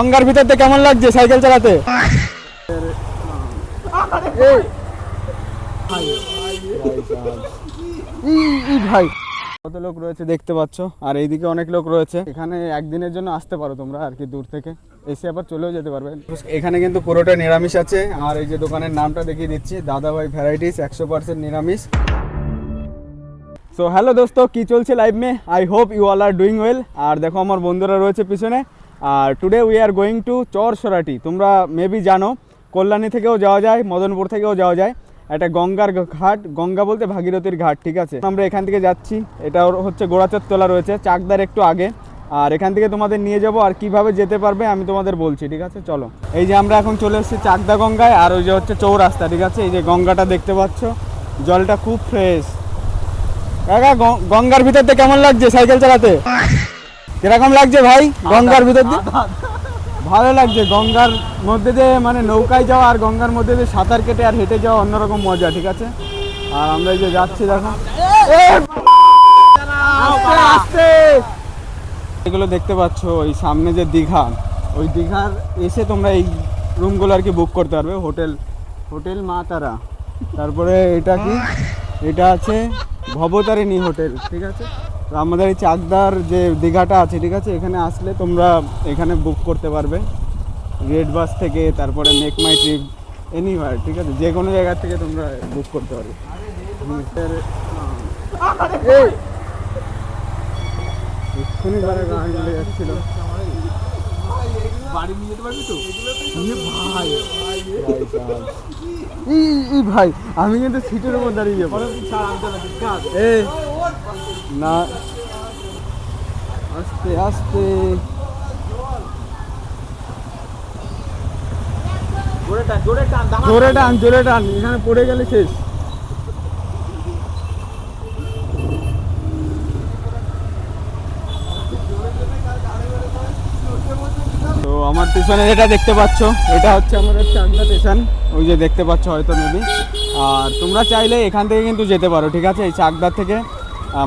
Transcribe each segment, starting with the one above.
গঙ্গার ভিতরতে কেমন লাগছে সাইকেল চালাতে? ভাই কত লোক রয়েছে দেখতে পাচ্ছ, আর এইদিকে অনেক লোক রয়েছে। এখানে একদিনের জন্য আসতে পারো তোমরা আর কি, দূর থেকে এসে আবার চলেও যেতে পারবে। এখানে কিন্তু পুরোটা নিরামিষ আছে। আর এই যে দোকানের নামটা দেখিয়ে দিচ্ছি, দাদাভাই ভ্যারাইটিস, 100% নিরামিষ। সো হ্যালো দোস্তো, কি চলছে লাইভ মে? I hope you all are doing well. আর দেখো আমার বন্ধুরা রয়েছে পিছনে। আর today we are going to চরসরাটি। তোমরা মেবি জানো কল্যাণী থেকেও যাওয়া যায়, মদনপুর থেকেও যাওয়া যায়। একটা গঙ্গার ঘাট, গঙ্গা বলতে ভাগীরথীর ঘাট, ঠিক আছে। আমরা এখান থেকে যাচ্ছি, এটা হচ্ছে গোড়াচরতলা রয়েছে, চাকদার একটু আগে। আর এখান থেকে তোমাদের নিয়ে যাব, আর কিভাবে যেতে পারবে আমি তোমাদের বলছি, ঠিক আছে। চলো, এই যে আমরা এখন চলে এসেছি চাকদা গঙ্গায়। আর ওই যে হচ্ছে চৌরাস্তা, ঠিক আছে। এই যে গঙ্গাটা দেখতে পাচ্ছ, জলটা খুব ফ্রেশ। কাকা গঙ্গার ভিতর দিয়ে কেমন লাগছে সাইকেল চালাতে? কিরকম লাগছে ভাই গঙ্গার ভিতর দিয়ে? ভালো লাগছে। গঙ্গার মধ্যে দিয়ে মানে নৌকায় যাওয়া আর গঙ্গার মধ্যে দিয়ে সাঁতার কেটে আর হেঁটে যাওয়া অন্যরকম মজা, ঠিক আছে। আর আমরা এই যে যাচ্ছি, দেখো এগুলো দেখতে পাচ্ছ। ওই সামনে যে দীঘা, ওই দীঘার এসে তোমরা এই রুমগুলো আর কি বুক করতে পারবে। হোটেল মা তারা। তারপরে এটা কি, এটা আছে ভবতারিণী হোটেল, ঠিক আছে। তো আমাদের এই চাকদার যে দীঘাটা আছে, ঠিক আছে, এখানে আসলে তোমরা এখানে বুক করতে পারবে রেড বাস থেকে, তারপরে মেক মাই ট্রিপ, এনিওয়ার, ঠিক আছে। যে কোনো জায়গা থেকে তোমরা বুক করতে পারবে। এক্ষুনি ঘরে গান চলে যাচ্ছিল, বাড়ি নিয়ে যেতে পারবি তো ভাই? এই ভাই আমি কিন্তু সিটের উপর দাঁড়িয়ে যাবো না, আস্তে আস্তে জোরে টান, এখানে পড়ে গেলে শেষ। তো আমার পিছনে যেটা দেখতে পাচ্ছ, এটা হচ্ছে আমাদের চাকদা স্টেশন, ওই যে দেখতে পাচ্ছ হয়তো মেবি। আর তোমরা চাইলে এখান থেকে কিন্তু যেতে পারো, ঠিক আছে। এই চাকদা থেকে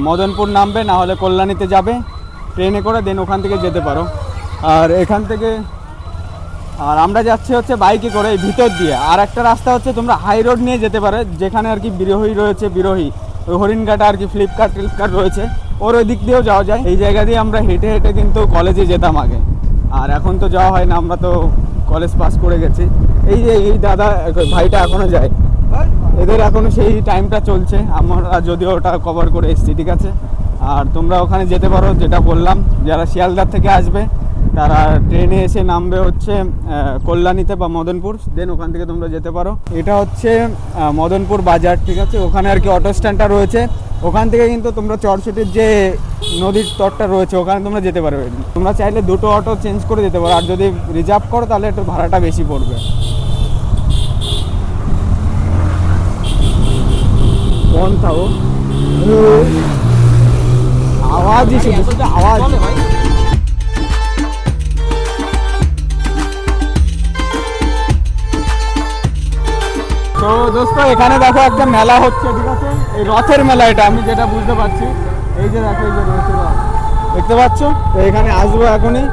মদনপুর নামবে, না হলে কল্যাণীতে যাবে ট্রেনে করে, দেন ওখান থেকে যেতে পারো। আর এখান থেকে আর আমরা যাচ্ছি হচ্ছে বাইকে করে এই ভিতর দিয়ে। আর একটা রাস্তা হচ্ছে তোমরা হাই রোড নিয়ে যেতে পারো, যেখানে আর কি বিরোহী রয়েছে, ওই হরিণঘাটা আর কি ফ্লিপকার্ট রয়েছে, ওর ওই দিক দিয়েও যাওয়া যায়। এই জায়গা দিয়ে আমরা হেঁটে হেঁটে কিন্তু কলেজে যেতাম আগে, আর এখন তো যাওয়া হয় না, আমরা তো কলেজ পাস করে গেছি। এই যে এই দাদা ভাইটা এখনও যায়, এদের এখনও সেই টাইমটা চলছে, আমরা যদিও ওটা কভার করে এসেছি, ঠিক আছে। আর তোমরা ওখানে যেতে পারো, যেটা বললাম, যারা শিয়ালদার থেকে আসবে তারা ট্রেনে এসে নামবে হচ্ছে কল্যাণীতে বা মদনপুর, দেন ওখান থেকে তোমরা যেতে পারো। এটা হচ্ছে মদনপুর বাজার, ঠিক আছে। ওখানে আর কি অটো স্ট্যান্ডটা রয়েছে, ওখান থেকে কিন্তু তোমরা চরসুটির যে নদীর তটটা রয়েছে ওখানে তোমরা যেতে পারবে। তোমরা চাইলে দুটো অটো চেঞ্জ করে যেতে পারো, আর যদি রিজার্ভ করো তাহলে একটু ভাড়াটা বেশি পড়বে। कौन था वो? आवाज ही শুধু আওয়াজ। তো দোস্ত এখানে দেখো একটা মেলা হচ্ছে, ঠিক আছে। এই রথের মেলা, এটা আমি যেটা বুঝতে পারছি। এই যে দেখো, এই যে রয়েছে রথ, দেখতে পাচ্ছ। তো এখানে আসবো এখনই,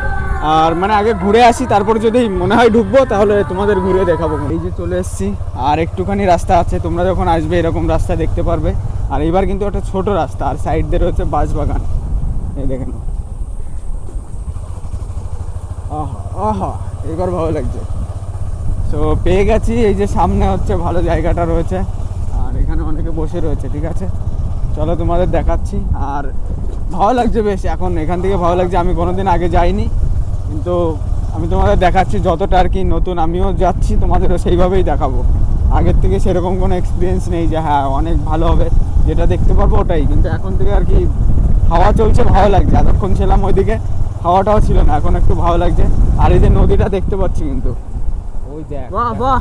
আর মানে আগে ঘুরে আসি, তারপরে যদি মনে হয় ঢুকবো তাহলে তোমাদের ঘুরে দেখাবো। এই যে চলে এসেছি, আর একটুখানি রাস্তা আছে, তোমরা যখন আসবে এরকম রাস্তা দেখতে পারবে। আর এবার কিন্তু একটা ছোট রাস্তা, আর সাইড দিয়ে রয়েছে বাঁশবাগান, এই দেখেন। আহা এবার ভালো লাগছে। তো পেয়ে গেছি, এই যে সামনে হচ্ছে ভালো জায়গাটা রয়েছে, আর এখানে অনেকে বসে রয়েছে, ঠিক আছে। চলো তোমাদের দেখাচ্ছি। আর ভালো লাগছে বেশ, এখন এখান থেকে ভালো লাগছে। আমি কোনোদিন আগে যাইনি, কিন্তু আমি তোমাদের দেখাচ্ছি যতটা আর কি নতুন। আমিও যাচ্ছি, তোমাদেরও সেইভাবেই দেখাবো। আগের থেকে সেরকম কোনো এক্সপিরিয়েন্স নেই যে হ্যাঁ অনেক ভালো হবে, যেটা দেখতে পারবো ওটাই। কিন্তু এখন থেকে আর কি হাওয়া চলছে, ভালো লাগছে। এতক্ষণ ছিলাম ওইদিকে, হাওয়াটাও ছিল না, এখন একটু ভালো লাগছে। আর এই যে নদীটা দেখতে পাচ্ছি কিন্তু, ওই দেখ, বাহ বাহ,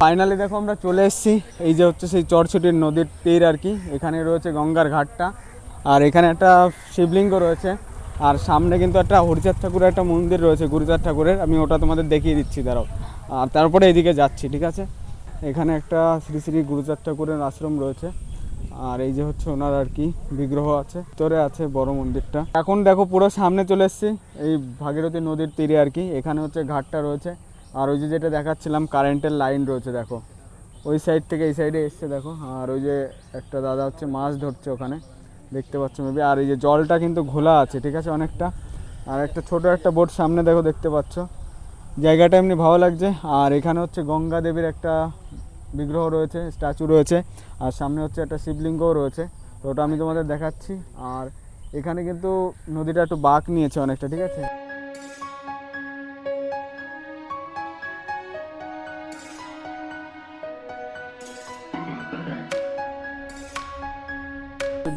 ফাইনালি দেখো আমরা চলে এসেছি। এই যে হচ্ছে সেই চরছুটির নদীর তীর আর কি, এখানে রয়েছে গঙ্গার ঘাটটা। আর এখানে একটা শিবলিঙ্গ রয়েছে, আর সামনে কিন্তু একটা হরিচাঁদ ঠাকুরের একটা মন্দির রয়েছে, গুরুচাঁদ ঠাকুরের। আমি ওটা তোমাদের দেখিয়ে দিচ্ছি, দাঁড়াও। আর তারপরে এদিকে যাচ্ছি, ঠিক আছে। এখানে একটা শ্রী শ্রী গুরুচাঁদ ঠাকুরের আশ্রম রয়েছে। আর এই যে হচ্ছে ওনার আর কি বিগ্রহ আছে, ভিতরে আছে বড় মন্দিরটা। এখন দেখো পুরো সামনে চলে এসেছি এই ভাগীরথী নদীর তীরে আর কি। এখানে হচ্ছে ঘাটটা রয়েছে, আর ওই যে যেটা দেখাচ্ছিলাম কারেন্টের লাইন রয়েছে দেখো, ওই সাইড থেকে এই সাইডে এসছে দেখো। আর ওই যে একটা দাদা হচ্ছে মাছ ধরছে ওখানে, দেখতে পাচ্ছ মেবি। আর এই যে জলটা কিন্তু ঘোলা আছে, ঠিক আছে, অনেকটা। আর একটা ছোট একটা বোট সামনে দেখো, দেখতে পাচ্ছ। জায়গাটা এমনি ভালো লাগছে। আর এখানে হচ্ছে গঙ্গা দেবীর একটা বিগ্রহ রয়েছে, স্ট্যাচু রয়েছে, আর সামনে হচ্ছে একটা শিবলিঙ্গও রয়েছে। তো ওটা আমি তোমাদের দেখাচ্ছি। আর এখানে কিন্তু নদীটা একটু বাঁক নিয়েছে অনেকটা, ঠিক আছে।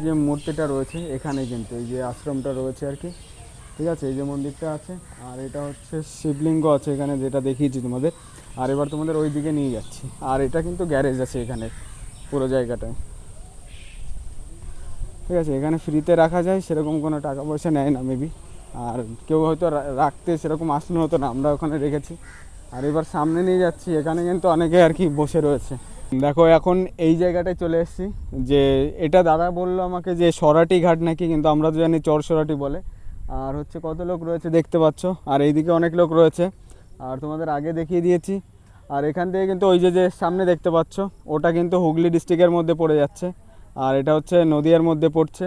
যে মূর্তিটা রয়েছে এখানে কিন্তু এই যে আশ্রমটা রয়েছে আর কি, ঠিক আছে। এই যে মন্দিরটা আছে, আর এটা হচ্ছে শিবলিঙ্গ আছে এখানে, যেটা দেখিয়েছি তোমাদের। আর এবার তোমাদের ওই দিকে নিয়ে যাচ্ছি। আর এটা কিন্তু গ্যারেজ আছে এখানে পুরো জায়গাটায়, ঠিক আছে। এখানে ফ্রিতে রাখা যায়, সেরকম কোনো টাকা পয়সা নেয় না মেবি। আর কেউ হয়তো রাখতে সেরকম আসলে হতো না, আমরা ওখানে রেখেছি। আর এবার সামনে নিয়ে যাচ্ছি, এখানে কিন্তু অনেকে আর কি বসে রয়েছে। দেখো এখন এই জায়গাটায় চলে এসেছি, যে এটা দাদা বললো আমাকে যে সরাটি ঘাট নাকি, কিন্তু আমরা তো জানি চর সরাটি বলে। আর হচ্ছে কত লোক রয়েছে দেখতে পাচ্ছ, আর এইদিকে অনেক লোক রয়েছে, আর তোমাদের আগে দেখিয়ে দিয়েছি। আর এখান থেকে কিন্তু ওই যে সামনে দেখতে পাচ্ছ, ওটা কিন্তু হুগলি ডিস্ট্রিক্টের মধ্যে পড়ে যাচ্ছে, আর এটা হচ্ছে নদীয়ার মধ্যে পড়ছে।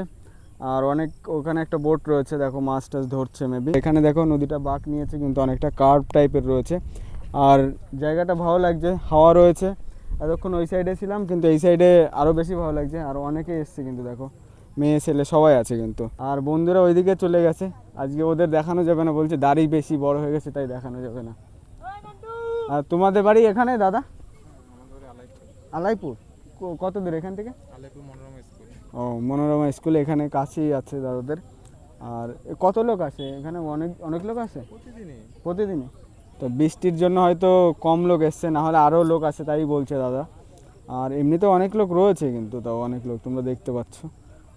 আর অনেক ওখানে একটা বোট রয়েছে দেখো, মাছ টাছ ধরছে মেবি। এখানে দেখো নদীটা বাঁক নিয়েছে, কিন্তু অনেকটা কার্ভ টাইপের রয়েছে। আর জায়গাটা ভালো লাগছে, হাওয়া রয়েছে। এতক্ষণ ওই সাইডে ছিলাম, কিন্তু এই সাইডে আরও বেশি ভালো লাগছে। আর অনেকে এসছে কিন্তু দেখো, মেয়ে ছেলে সবাই আছে কিন্তু। আর বন্ধুরা ওইদিকে চলে গেছে, আজকে ওদের দেখানো যাবে না, বলছে দাড়ি বেশি বড় হয়ে গেছে তাই দেখানো যাবে না। আর তোমাদের বাড়ি এখানে দাদা? আলাইপুর। কত দূর এখান থেকে? ও, মনোরমা স্কুল এখানে কাছেই আছে দাদাদের। আর কত লোক আসে এখানে? অনেক অনেক লোক আসে প্রতিদিনই। তো বৃষ্টির জন্য হয়তো কম লোক এসছে, না হলে আরও লোক আসে তাই বলছে দাদা। আর এমনিতেও অনেক লোক রয়েছে কিন্তু, তাও অনেক লোক তোমরা দেখতে পাচ্ছ।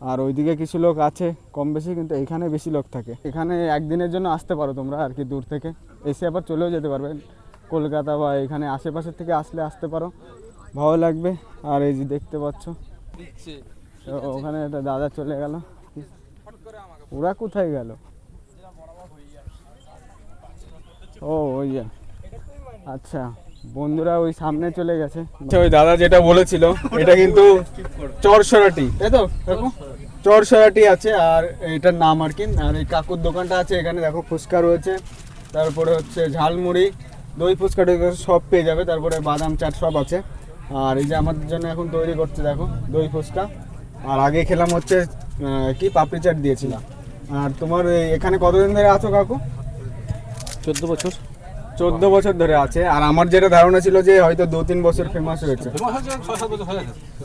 আর ওইদিকে কিছু লোক আছে কম বেশি, কিন্তু এখানে বেশি লোক থাকে। এখানে একদিনের জন্য আসতে পারো তোমরা আর কি, দূর থেকে এসে আবার চলেও যেতে পারবে। কলকাতা বা এখানে আশেপাশের থেকে আসতে পারো, ভালো লাগবে। আর এই যে দেখতে পাচ্ছ ওখানে একটা দাদা চলে গেল, ওরা কোথায় গেল? ও ওই যে, আচ্ছা বন্ধুরা ওই সামনে চলে গেছে। ওই দাদা যেটা বলেছিল, এটা কিন্তু চরসরাটি, তাই তো দেখো, চরসরাটি আছে আর এটার নাম আর কি। আর এই কাকুর দোকানটা আছে এখানে দেখো, ফুচকা রয়েছে, তারপরে হচ্ছে ঝালমুড়ি, দই ফুচকা সব পেয়ে যাবে, তারপরে বাদাম চাট সব আছে। আর এই যে আমাদের জন্য এখন তৈরি করছে দেখো দই ফুচকা। আর আগে খেলাম হচ্ছে কি পাপড়ি চাট দিয়েছিলাম। আর তোমার এখানে কতদিন ধরে আছো কাকু? 14 বছর। 14 বছর ধরে আছে। আর আমার যেটা ধারণা ছিল যে হয়তো 2-3 বছর ফেমাস হয়েছে,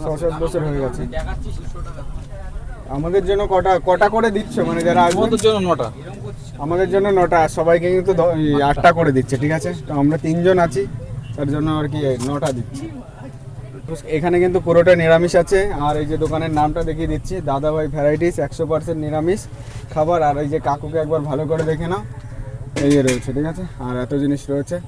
6-7 বছর হয়ে গেছে। আমাদের জন্য কটা করে দিচ্ছ? মানে যারা আমাদের জন্য 9টা। আমাদের জন্য 9টা, সবাইকে কিন্তু 8টা করে দিচ্ছে, ঠিক আছে। তো আমরা 3 জন আছি, তার জন্য আর কি 9টা দিচ্ছি। এখানে কিন্তু পুরোটা নিরামিষ আছে। আর এই যে দোকানের নামটা দেখিয়ে দিচ্ছি, দাদাভাই ভ্যারাইটিস, 100% নিরামিষ খাবার। আর এই যে কাকুকে একবার ভালো করে দেখে নাও, এই রয়েছে, ঠিক আছে। আর এত জিনিস রয়েছে।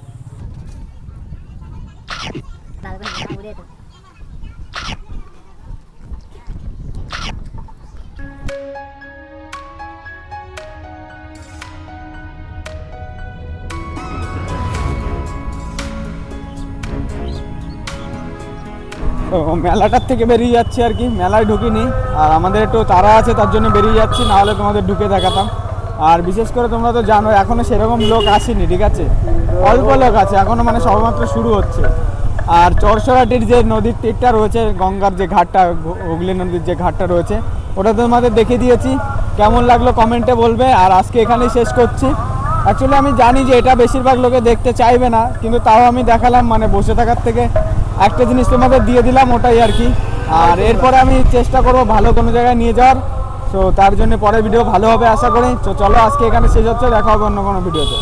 তো মেলাটার থেকে বেরিয়ে যাচ্ছি আর কি, মেলায় ঢুকিনি। আর আমাদের একটু তাড়া আছে, তার জন্য বেরিয়ে যাচ্ছি, নাহলে তোমাদের ঢুকে দেখাতাম। আর বিশেষ করে তোমরা তো জানো এখনও সেরকম লোক আসেনি, ঠিক আছে, অল্প লোক আছে এখনও, মানে সবেমাত্র শুরু হচ্ছে। আর চরসরাটির যে নদীর তীরটা রয়েছে, গঙ্গার যে ঘাটটা, হুগলি নদীর যে ঘাটটা রয়েছে, ওটা তোমাদের দেখিয়ে দিয়েছি। কেমন লাগলো কমেন্টে বলবে। আর আজকে এখানেই শেষ করছি। অ্যাকচুয়ালি আমি জানি যে এটা বেশিরভাগ লোকে দেখতে চাইবে না, কিন্তু তাও আমি দেখালাম, মানে বসে থাকার থেকে একটা জিনিস তোমাদের দিয়ে দিলাম, ওটাই আর কি। আর এরপরে আমি চেষ্টা করব ভালো কোনো জায়গায় নিয়ে যাওয়ার। তো তার জন্য পরের ভিডিও ভালো হবে আশা করি। তো চলো আজকে এখানে শেষ হচ্ছে, দেখা হবে অন্য কোনো ভিডিওতে।